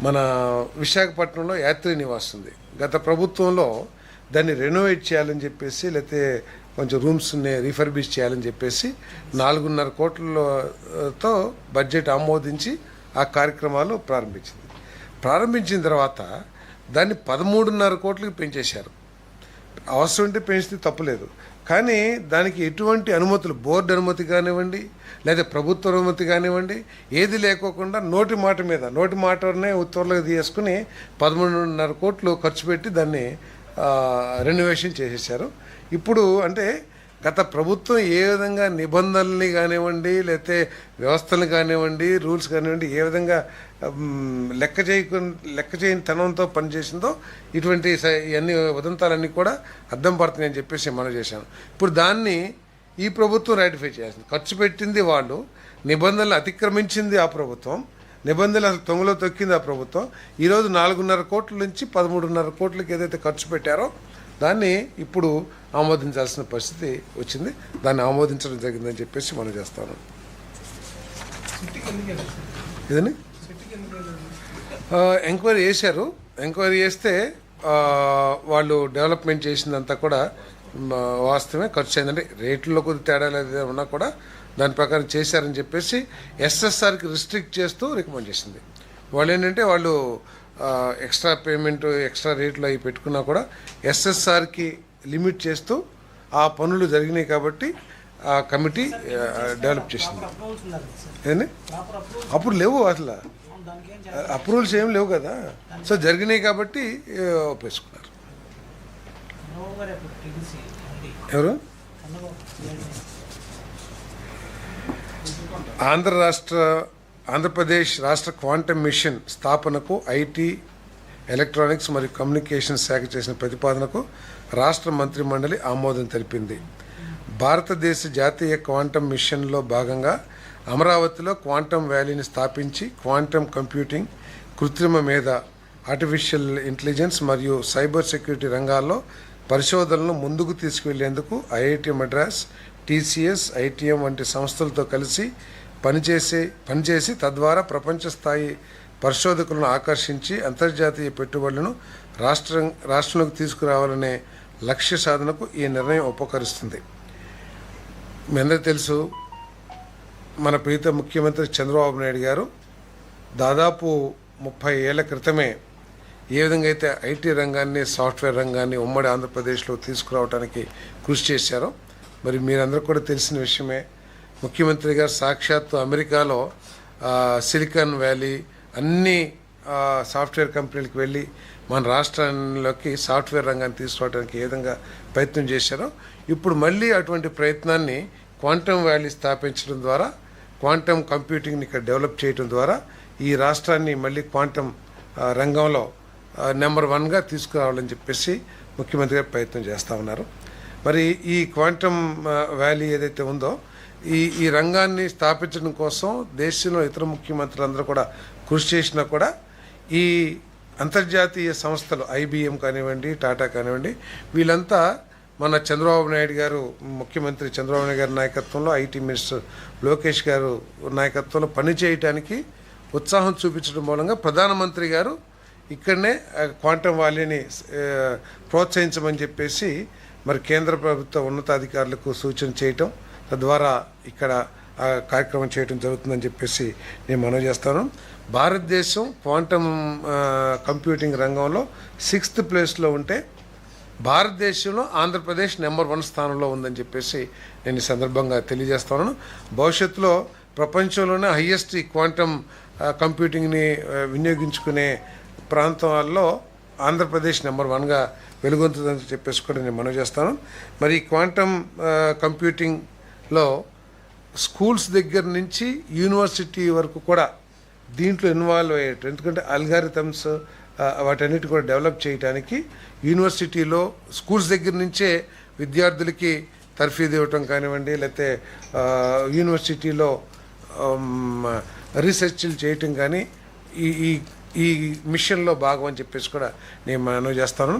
మన విశాఖపట్నంలో యాత్రి నివాస్ ఉంది. గత ప్రభుత్వంలో దాన్ని రెనోవేట్ చేయాలని చెప్పేసి, లేకపోతే కొంచెం రూమ్స్ని రీఫర్బిష్ చేయాలని చెప్పేసి 4.5 కోట్లతో బడ్జెట్ ఆమోదించి ఆ కార్యక్రమాలు ప్రారంభించిన తర్వాత దాన్ని 13.5 కోట్లకి పెంచేశారు. అవసరం ఉంటే పెంచితే తప్పులేదు, కానీ దానికి ఎటువంటి అనుమతులు, బోర్డు అనుమతి కానివ్వండి లేదా ప్రభుత్వ అనుమతి కానివ్వండి, ఏది లేకోకుండా నోటి మాటనే ఉత్తర్వులకు తీసుకుని 13.5 కోట్లు ఖర్చు పెట్టి దాన్ని రెనోవేషన్ చేసేసారు. ఇప్పుడు అంటే గత ప్రభుత్వం ఏ విధంగా నిబంధనల్ని కానివ్వండి, లేకపోతే వ్యవస్థలు కానివ్వండి, రూల్స్ కానివ్వండి, ఏ విధంగా లెక్క చేయని తనంతో పనిచేసిందో ఇటువంటి ఇవన్నీ ఉదంతాలన్నీ కూడా అద్దం పడుతున్నాయని చెప్పేసి మనం చేశాను. ఇప్పుడు దాన్ని ఈ ప్రభుత్వం రాటిఫై చేసింది. ఖర్చు పెట్టింది వాళ్ళు, నిబంధనలు అతిక్రమించింది ఆ ప్రభుత్వం, నిబంధనలు అసలు తొంగలో తొక్కింది ఆ ప్రభుత్వం. ఈరోజు 4.5 కోట్ల నుంచి 13.5 కోట్లకి ఏదైతే ఖర్చు పెట్టారో దాన్ని ఇప్పుడు ఆమోదించాల్సిన పరిస్థితి వచ్చింది. దాన్ని ఆమోదించడం జరిగిందని చెప్పేసి మనం చేస్తాను. ఇదని ఎంక్వైరీ చేశారు. ఎంక్వైరీ చేస్తే వాళ్ళు డెవలప్మెంట్ చేసిందంతా కూడా వాస్తవమే, ఖర్చు అయిందంటే రేట్లలో కొద్ది తేడా లేదా ఉన్నా కూడా దాని ప్రకారం చేశారని చెప్పేసి ఎస్ఎస్ఆర్కి రిస్ట్రిక్ట్ చేస్తూ రికమెండ్ చేసింది. వాళ్ళు ఏంటంటే వాళ్ళు ఎక్స్ట్రా పేమెంట్, ఎక్స్ట్రా రేట్లు అవి పెట్టుకున్నా కూడా ఎస్ఎస్ఆర్కి లిమిట్ చేస్తూ ఆ పనులు జరిగినాయి కాబట్టి ఆ కమిటీ డెవలప్ చేసింది. ఏంటి అప్పుడు లేవు, అసలు అప్రూవల్స్ ఏం లేవు కదా. సో జరిగినాయి కాబట్టి ఒప్పేసుకున్నారు. ఎవరు? ఆంధ్రప్రదేశ్ రాష్ట్ర క్వాంటమ్ మిషన్ స్థాపనకు ఐటీ, ఎలక్ట్రానిక్స్ మరియు కమ్యూనికేషన్ శాఖ చేసిన ప్రతిపాదనకు రాష్ట్ర మంత్రిమండలి ఆమోదం తెలిపింది. భారతదేశ జాతీయ క్వాంటమ్ మిషన్లో భాగంగా అమరావతిలో క్వాంటమ్ వ్యాలీని స్థాపించి క్వాంటమ్ కంప్యూటింగ్, కృత్రిమ మేధ, ఆర్టిఫిషియల్ ఇంటెలిజెన్స్ మరియు సైబర్ సెక్యూరిటీ రంగాల్లో పరిశోధనలను ముందుకు తీసుకువెళ్లేందుకు ఐఐటి మద్రాస్, టీసీఎస్, ఐటీఎం వంటి సంస్థలతో కలిసి పనిచేసి తద్వారా ప్రపంచ స్థాయి పరిశోధకులను ఆకర్షించి అంతర్జాతీయ పెట్టుబడులను రాష్ట్రంలోకి తీసుకురావాలనే లక్ష్య సాధనకు ఈ నిర్ణయం ఉపకరిస్తుంది. మీ అందరికీ తెలుసు, మన ప్రీత ముఖ్యమంత్రి చంద్రబాబు నాయుడు గారు దాదాపు 30 ఏళ్ల క్రితమే ఏ విధంగా అయితే ఐటీ రంగాన్ని, సాఫ్ట్వేర్ రంగాన్ని ఉమ్మడి ఆంధ్రప్రదేశ్లో తీసుకురావడానికి కృషి చేశారో మరి మీరందరూ కూడా తెలిసిన విషయమే. ముఖ్యమంత్రి గారు సాక్షాత్తు అమెరికాలో సిలికాన్ వ్యాలీ అన్ని సాఫ్ట్వేర్ కంపెనీలకు వెళ్ళి మన రాష్ట్రంలోకి సాఫ్ట్వేర్ రంగాన్ని తీసుకురావడానికి ఏ విధంగా ప్రయత్నం చేశారో ఇప్పుడు మళ్ళీ అటువంటి ప్రయత్నాన్ని క్వాంటమ్ వ్యాలీ స్థాపించడం ద్వారా, క్వాంటమ్ కంప్యూటింగ్ని ఇక్కడ డెవలప్ చేయడం ద్వారా ఈ రాష్ట్రాన్ని మళ్ళీ క్వాంటమ్ రంగంలో నెంబర్ 1గా తీసుకురావాలని చెప్పేసి ముఖ్యమంత్రి గారు ప్రయత్నం చేస్తూ ఉన్నారు. మరి ఈ క్వాంటమ్ వ్యాలీ ఏదైతే ఉందో ఈ రంగాన్ని స్థాపించడం కోసం దేశంలో ఇతర ముఖ్యమంత్రులందరూ కూడా కృషి చేసినా కూడా ఈ అంతర్జాతీయ సంస్థలు ఐబిఎం కానివ్వండి, టాటా కానివ్వండి, వీళ్ళంతా మన చంద్రబాబు నాయుడు గారు, ముఖ్యమంత్రి చంద్రబాబు నాయుడు గారి నాయకత్వంలో, ఐటీ మినిస్టర్ లోకేష్ గారు నాయకత్వంలో పనిచేయటానికి ఉత్సాహం చూపించడం మూలంగా ప్రధానమంత్రి గారు ఇక్కడనే క్వాంటమ్ వ్యాలీని ప్రోత్సహించమని చెప్పేసి మరి కేంద్ర ప్రభుత్వ ఉన్నతాధికారులకు సూచన చేయటం, తద్వారా ఇక్కడ ఆ కార్యక్రమం చేయడం జరుగుతుందని చెప్పేసి నేను మనవి చేస్తాను. భారతదేశం క్వాంటమ్ కంప్యూటింగ్ రంగంలో 6th ప్లేస్లో ఉంటే భారతదేశంలో ఆంధ్రప్రదేశ్ నెంబర్ 1 స్థానంలో ఉందని చెప్పేసి నేను ఈ సందర్భంగా తెలియజేస్తున్నాను. భవిష్యత్తులో ప్రపంచంలోనే హయ్యెస్ట్ క్వాంటమ్ కంప్యూటింగ్ని వినియోగించుకునే ప్రాంతాల్లో ఆంధ్రప్రదేశ్ నెంబర్ 1గా వెలుగొందుతుందని చెప్పేసి కూడా నేను మనవి చేస్తాను. మరి క్వాంటమ్ కంప్యూటింగ్లో స్కూల్స్ దగ్గర నుంచి యూనివర్సిటీ వరకు కూడా దీంట్లో ఇన్వాల్వ్ అయ్యేట్టు, ఎందుకంటే అల్గారిథమ్స్ వాటన్నిటి కూడా డెవలప్ చేయడానికి యూనివర్సిటీలో స్కూల్స్ దగ్గర నుంచే విద్యార్థులకి తర్ఫీదు ఇవ్వటం కానివ్వండి, లేకపోతే యూనివర్సిటీలో రీసెర్చ్లు చేయటం కానీ ఈ ఈ మిషన్లో భాగం అని చెప్పేసి కూడా నేను మనవి చేస్తాను.